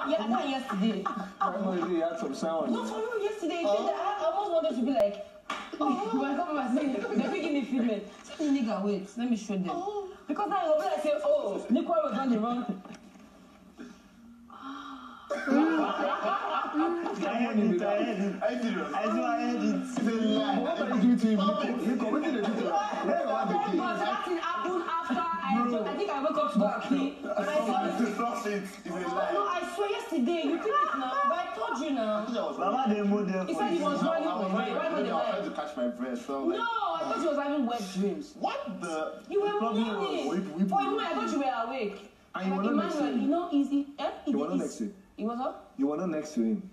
Yeah, not yesterday. You had some sound. No, for real, yesterday. I almost wanted to be like, oh, welcome my saying. They're making me feel it. Tell me, nigga, wait, let me show them. Because now I'll be like, say, oh, Nico was on the wrong. I heard it. I see it. It's a lie. What are you doing to him? Nico, what did you do to him? That thing happened after I think I woke up to go and pee. It's a lie. No, I swear yesterday. You think it now, but I told you now. Mama, they moved there. He said he was running away. I was trying to catch my breath. So no, I thought he was having wet dreams. What the? You were running. For a moment, I thought you were awake. And you were not next to him. You know, easy. You were not next to him. He was up? You were not next to him.